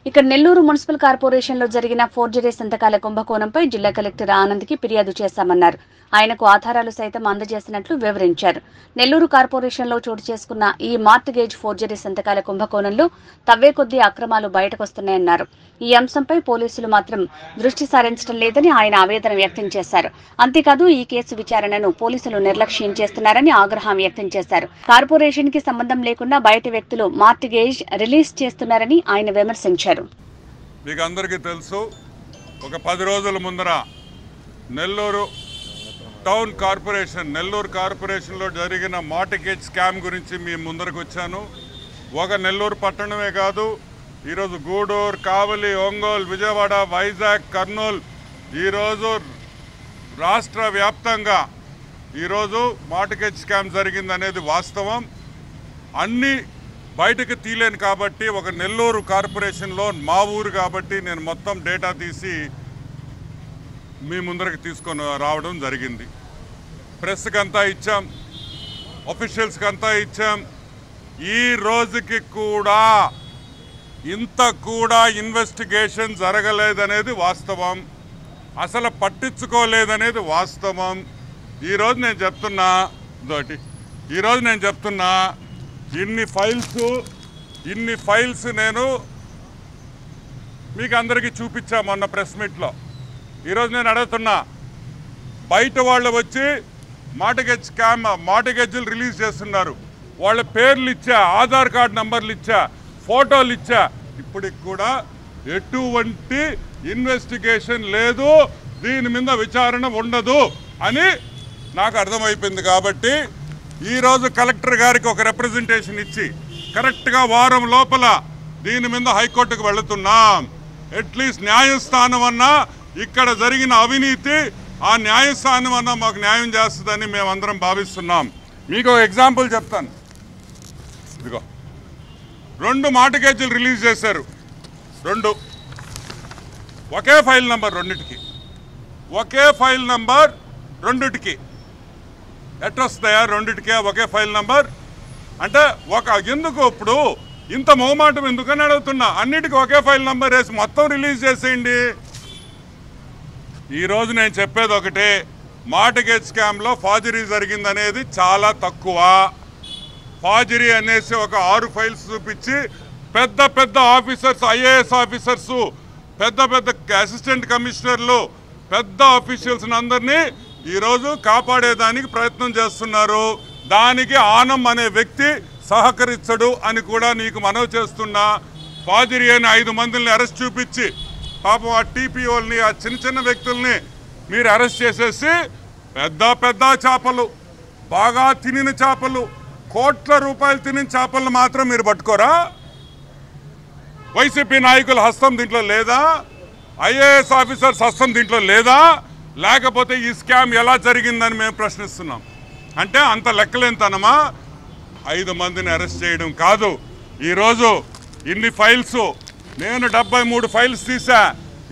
ఇక్కడ నెల్లూరు మున్సిపల్ కార్పొరేషన్లో జరిగిన ఫోర్జరీ సంతకాల కుంభకోణంపై జిల్లా కలెక్టర్ ఆనంద్కి ఫిర్యాదు చేశామన్నారు. ఆయనకు ఆధారాలు సైతం అందజేసినట్లు వివరించారు. నెల్లూరు కార్పొరేషన్లో చోటు చేసుకున్న ఈ మార్ట్గేజ్ ఫోర్జరీ సంతకాల కుంభకోణంలో తవ్వే కొద్దీ అక్రమాలు బయటకొస్తున్నాయన్నారు. ఈ అంశంపై పోలీసులు మాత్రం దృష్టి సారించడం లేదని ఆయన ఆవేదన వ్యక్తం చేశారు. అంతేకాదు ఈ కేసు విచారణను పోలీసులు నిర్లక్ష్యం చేస్తున్నారని ఆగ్రహం వ్యక్తం చేశారు. కార్పొరేషన్ కి సంబంధం లేకుండా బయట వ్యక్తులు మార్ట్గేజ్ రిలీజ్ చేస్తున్నారని ఆయన విమర్శించారు. మీకు అందరికీ తెలుసు, ఒక 10 రోజుల ముందర నెల్లూరు కార్పొరేషన్లో జరిగిన మార్ట్గేజ్ స్కామ్ గురించి మీ ముందరకు వచ్చాను. ఒక నెల్లూరు పట్టణమే కాదు, ఈరోజు గూడూరు, కావలి, ఒంగోలు, విజయవాడ, వైజాగ్, కర్నూలు, ఈరోజు రాష్ట్ర వ్యాప్తంగా ఈరోజు మార్ట్గేజ్ స్కామ్ జరిగిందనేది వాస్తవం. అన్ని బయటకు తీలేను కాబట్టి ఒక నెల్లూరు కార్పొరేషన్లో మా ఊరు కాబట్టి నేను మొత్తం డేటా తీసి మీ ముందరకు తీసుకొని రావడం జరిగింది. ప్రెస్కి అంతా ఇచ్చాం, ఆఫీషియల్స్కి అంతా ఇచ్చాం. ఈ రోజుకి కూడా ఇంత కూడా ఇన్వెస్టిగేషన్ జరగలేదనేది వాస్తవం, అసలు పట్టించుకోలేదనేది వాస్తవం. ఈరోజు నేను చెప్తున్నా ఇన్ని ఫైల్స్ నేను మీకు అందరికీ చూపించా మొన్న ప్రెస్ మీట్లో. ఈరోజు నేను అడుగుతున్నా, బయట వాళ్ళు వచ్చి మార్ట్గేజ్లు రిలీజ్ చేస్తున్నారు. వాళ్ళ పేర్లు ఇచ్చా, ఆధార్ కార్డు నంబర్లు ఇచ్చా, ఫోటోలు ఇచ్చా, ఇప్పటికి కూడా ఎటువంటి ఇన్వెస్టిగేషన్ లేదు, దీని మీద విచారణ ఉండదు అని నాకు అర్థమైపోయింది. కాబట్టి ఈరోజు కలెక్టర్ గారికి ఒక రిప్రజెంటేషన్ ఇచ్చి కరెక్ట్గా వారం లోపల దీని మీద హైకోర్టుకు వెళుతున్నాం. అట్లీస్ట్ న్యాయస్థానం అన్నా ఇక్కడ జరిగిన అవినీతి, ఆ న్యాయస్థానం అన్నా మాకు న్యాయం చేస్తుందని మేమందరం భావిస్తున్నాం. మీకు ఎగ్జాంపుల్ చెప్తాను. ఇదిగో 2 మార్ట్గేజ్లు రిలీజ్ చేశారు. 2 ఒకే ఫైల్ నంబర్, ఒకే ఫైల్ నంబర్ రెండిటికి. ఎట్లా వస్తాయా రెండిటికే ఒకే ఫైల్ నంబర్ అంటే? ఎందుకు ఇప్పుడు ఇంత మొహమాటం ఎందుకని అడుగుతున్నా. అన్నిటికీ ఒకే ఫైల్ నంబర్ వేసి మొత్తం రిలీజ్ చేసేయండి. ఈరోజు నేను చెప్పేది ఒకటే, మార్ట్గేజ్ స్కామ్లో ఫార్జరీ జరిగిందనేది చాలా తక్కువ. ఫార్జరీ అనేసి ఒక 6 ఫైల్స్ చూపించి పెద్ద ఆఫీసర్స్, ఐఏఎస్ ఆఫీసర్స్, పెద్ద అసిస్టెంట్ కమిషనర్లు, పెద్ద ఆఫీషియల్స్ అందరినీ ఈరోజు కాపాడేదానికి ప్రయత్నం చేస్తున్నారు. దానికి ఆనం అనే వ్యక్తి సహకరించడు అని కూడా నీకు మనవి చేస్తున్నా. ఫార్జరీ అని 5 మందిని అరెస్ట్ చూపించి పాపం ఆ టీపీఓల్ని, ఆ చిన్న వ్యక్తుల్ని మీరు అరెస్ట్ చేసేసి పెద్ద చేపలు, బాగా తినిన చేపలు, కోట్ల రూపాయలు తినిన చేపలను మాత్రం మీరు పట్టుకోరా? వైసీపీ నాయకుల హస్తం దీంట్లో లేదా? ఐఏఎస్ ఆఫీసర్స్ హస్తం దీంట్లో లేదా? లేకపోతే ఈ స్కామ్ ఎలా జరిగిందని మేము ప్రశ్నిస్తున్నాం. అంటే అంత లెక్కలేంతనమా? 5 మందిని అరెస్ట్ చేయడం కాదు. ఈరోజు ఇన్ని ఫైల్స్, నేను 73 ఫైల్స్ తీసా,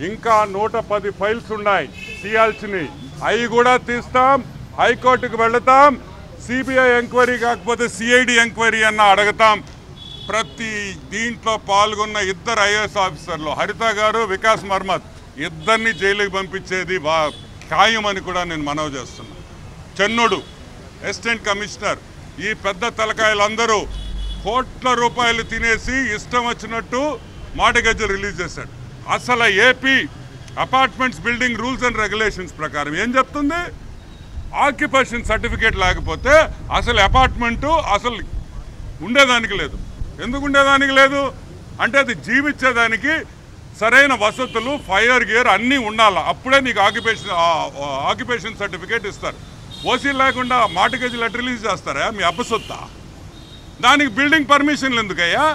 ఇంకా 110 ఫైల్స్ ఉన్నాయి తీయాల్సినవి. అవి కూడా తీస్తాం, హైకోర్టుకు వెళతాం, సిబిఐ ఎంక్వైరీ కాకపోతే సిఐడి ఎంక్వైరీ అన్న అడుగుతాం. ప్రతి దీంట్లో పాల్గొన్న 2 ఐఏఎస్ ఆఫీసర్లు, హరిత గారు, వికాస్ మర్మత్, ఇద్దరిని జైలుకి పంపించేది ఖాయమని కూడా నేను మనవి చేస్తున్నా. చెన్నుడు అసిస్టెంట్ కమిషనర్, ఈ పెద్ద తలకాయలందరూ కోట్ల రూపాయలు తినేసి ఇష్టం వచ్చినట్టు మార్ట్గేజ్లు రిలీజ్ చేశాడు. అసలు AP apartments building rules and regulations ప్రకారం ఏం చెప్తుంది? ఆక్యుపేషన్ సర్టిఫికేట్ లేకపోతే అసలు అపార్ట్మెంటు అసలు ఉండేదానికి లేదు. ఎందుకు ఉండేదానికి లేదు అంటే అది జీవించేదానికి సరైన వసతులు, ఫైర్ గేర్ అన్నీ ఉండాలి. అప్పుడే నీకు ఆక్యుపేషన్ సర్టిఫికేట్ ఇస్తారు. ఓసీ లేకుండా మార్ట్గేజ్ లెటర్ రిలీజ్ చేస్తారా? మీ అబ్బసొత్తా? దానికి బిల్డింగ్ పర్మిషన్లు ఎందుకయ్యా?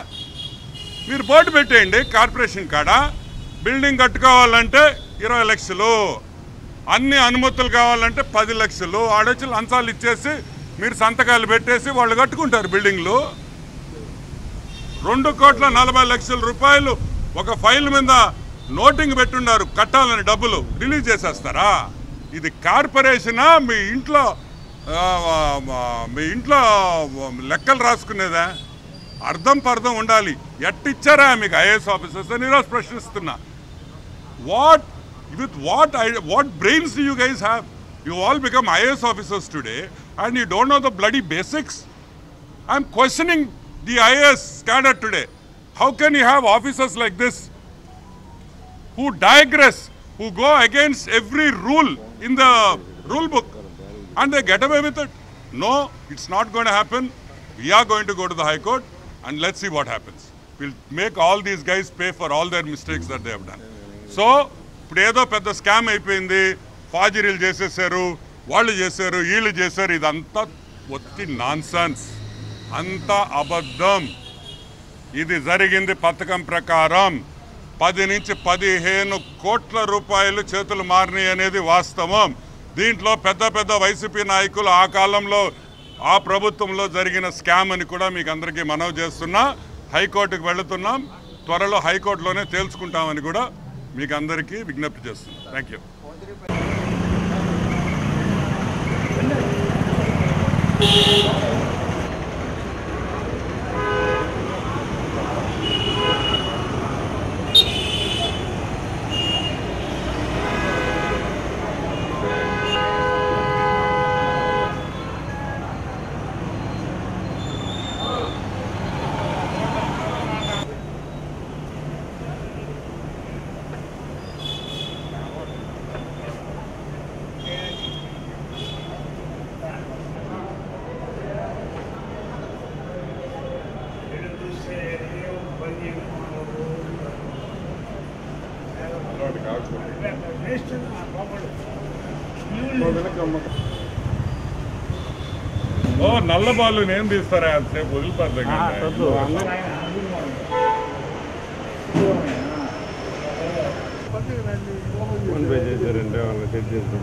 మీరు బోర్డు పెట్టేయండి కార్పొరేషన్ కాడ, బిల్డింగ్ కట్టుకోవాలంటే 20 లక్షలు, అన్ని అనుమతులు కావాలంటే 10 లక్షలు, ఆడొచ్చి లంచాలు ఇచ్చేసి మీరు సంతకాలు పెట్టేసి వాళ్ళు కట్టుకుంటారు బిల్డింగ్లు. 2,40,00,000 రూపాయలు ఒక ఫైల్ మీద నోటింగ్ పెట్టున్నారు, కట్టాలని డబ్బులు రిలీజ్ చేసేస్తారా? ఇది కార్పొరేషనా? మీ ఇంట్లో లెక్కలు రాసుకునేదా? అర్థం పర్థం ఉండాలి. ఎట్టిచ్చారా మీకు ఐఏఎస్ ఆఫీసర్స్ అని ఈరోజు ప్రశ్నిస్తున్నా. what brains do you guys have? You all become IAS officers today and you don't know the bloody basics. I'm questioning the IAS cadre today. How can you have officers like this who digress, who go against every rule in the rule book and they get away with it? No, it's not going to happen. We are going to go to the High Court and let's see what happens. We'll make all these guys pay for all their mistakes that they have done. So, ఇప్పుడు ఏదో పెద్ద scam అయిపోయింది, ఫాజరీలు చేసేసారు, వాళ్ళు చేశారు, వీళ్ళు చేశారు, ఇదంతా ఒత్తి నాన్సెన్స్, అంతా అబద్ధం. ఇది జరిగింది పథకం ప్రకారం 10 నుంచి 15 కోట్ల రూపాయలు చేతులు మారినాయి అనేది వాస్తవం. దీంట్లో పెద్ద పెద్ద వైసీపీ నాయకులు ఆ కాలంలో ఆ ప్రభుత్వంలో జరిగిన స్కామ్ అని కూడా మీకు అందరికీ మనవి చేస్తున్నా. హైకోర్టుకు వెళుతున్నాం, త్వరలో హైకోర్టులోనే తేల్చుకుంటామని కూడా మీకు అందరికీ విజ్ఞప్తి చేస్తున్నాం. Thank you. నల్ల బాల్ నేను తీస్తారా అంతసేపు వదిలిపోతాను. ఫోన్ పే చేశారంటే వాళ్ళకి సెట్ చేస్తాం.